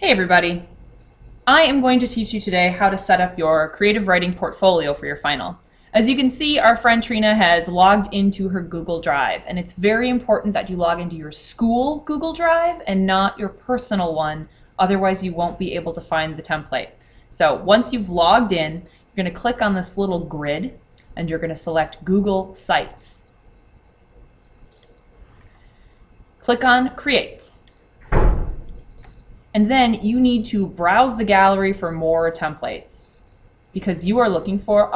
Hey everybody! I am going to teach you today how to set up your creative writing portfolio for your final. As you can see, our friend Trina has logged into her Google Drive, and it's very important that you log into your school Google Drive and not your personal one, otherwise you won't be able to find the template. So once you've logged in, you're going to click on this little grid and you're going to select Google Sites. Click on Create. And then you need to browse the gallery for more templates because you are looking for,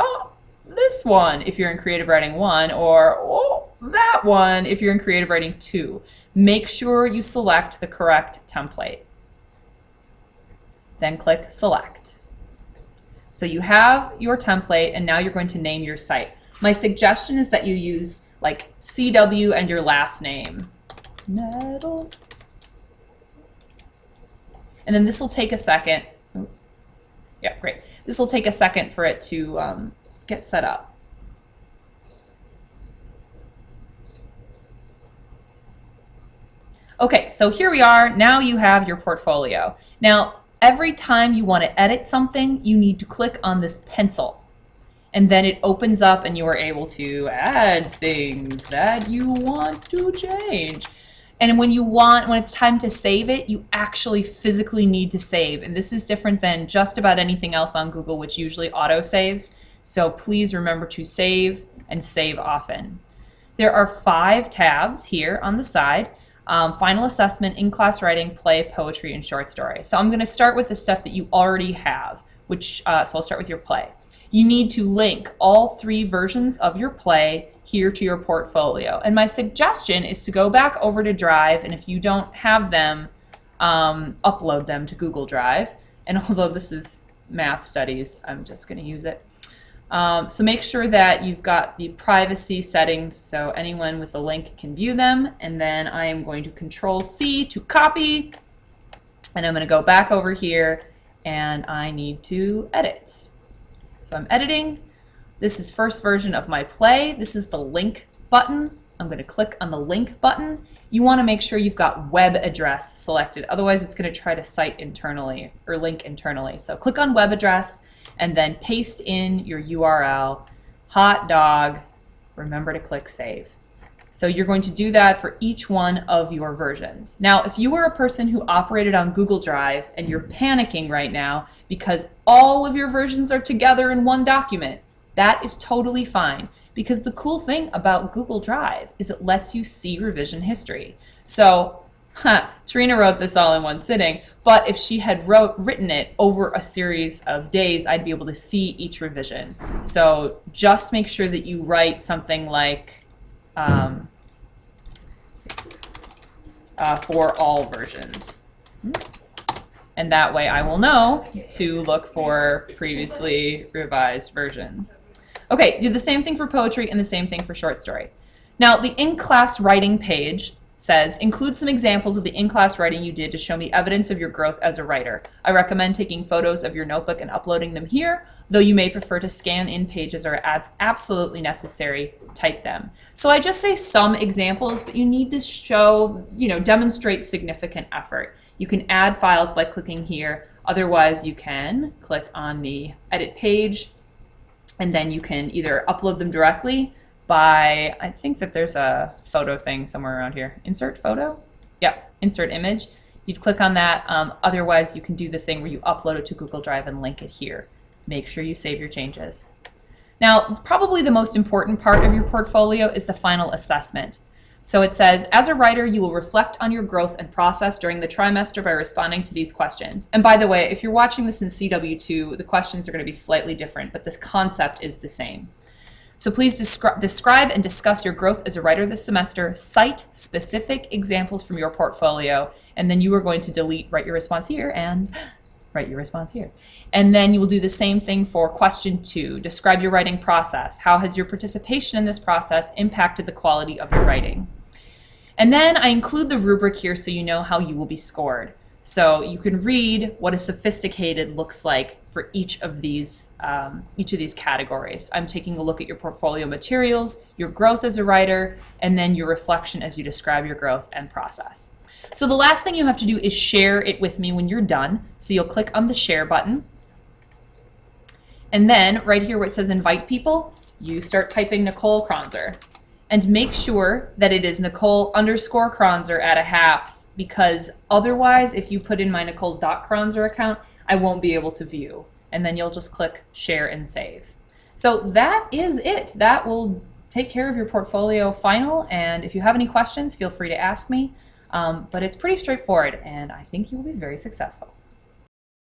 this one if you're in Creative Writing 1 or that one if you're in Creative Writing 2. Make sure you select the correct template. Then click Select. So you have your template and now you're going to name your site. My suggestion is that you use like CW and your last name. Metal. And then this will take a second. Yeah, great. This will take a second for it to get set up. Okay, so here we are. Now you have your portfolio. Now, every time you want to edit something, you need to click on this pencil. And then it opens up and you are able to add things that you want to change. And when it's time to save it, you actually physically need to save. And this is different than just about anything else on Google, which usually auto-saves. So please remember to save and save often. There are 5 tabs here on the side. Final assessment, in-class writing, play, poetry, and short story. So I'm going to start with the stuff that you already have, so I'll start with your play. You need to link all 3 versions of your play here to your portfolio. And my suggestion is to go back over to Drive, and if you don't have them, upload them to Google Drive. And although this is math studies, I'm just going to use it. So make sure that you've got the privacy settings so anyone with the link can view them. And then I am going to Control-C to copy. And I'm going to go back over here, and I need to edit. So I'm editing. This is first version of my play. This is the link button. I'm going to click on the link button. You want to make sure you've got web address selected. Otherwise, it's going to try to cite internally or link internally. So click on web address and then paste in your URL, hot dog. Remember to click save. So you're going to do that for each one of your versions. Now, if you were a person who operated on Google Drive and you're panicking right now because all of your versions are together in one document, that is totally fine, because the cool thing about Google Drive is it lets you see revision history. So, Trina wrote this all in one sitting, but if she had written it over a series of days, I'd be able to see each revision. So just make sure that you write something like for all versions. And that way I will know to look for previously revised versions. Okay, do the same thing for poetry and the same thing for short story. Now, the in-class writing page says, include some examples of the in-class writing you did to show me evidence of your growth as a writer. I recommend taking photos of your notebook and uploading them here, though you may prefer to scan in pages or absolutely necessary, type them. So I just say some examples, but you need to show, demonstrate significant effort. You can add files by clicking here. Otherwise, you can click on the edit page, and then you can either upload them directly by, I think that there's a photo thing somewhere around here. Insert photo? Yep, insert image. You'd click on that. Otherwise, you can do the thing where you upload it to Google Drive and link it here. Make sure you save your changes. Now, probably the most important part of your portfolio is the final assessment. So it says, as a writer, you will reflect on your growth and process during the trimester by responding to these questions. And by the way, if you're watching this in CW2, the questions are going to be slightly different, but this concept is the same. So please describe and discuss your growth as a writer this semester, cite specific examples from your portfolio, and then you are going to delete, write your response here, and write your response here. And then you will do the same thing for question 2. Describe your writing process. How has your participation in this process impacted the quality of your writing? And then I include the rubric here so you know how you will be scored. So you can read what a sophisticated looks like for each of these categories. I'm taking a look at your portfolio materials, your growth as a writer, and then your reflection as you describe your growth and process. So the last thing you have to do is share it with me when you're done. So you'll click on the share button. And then right here where it says invite people, you start typing Nicole Kronzer. And make sure that it is Nicole_Kronzer at a haps, because otherwise if you put in my Nicole.Kronzer account, I won't be able to view. And then you'll just click share and save. So that is it. That will take care of your portfolio final. And if you have any questions, feel free to ask me. But it's pretty straightforward, and I think you will be very successful.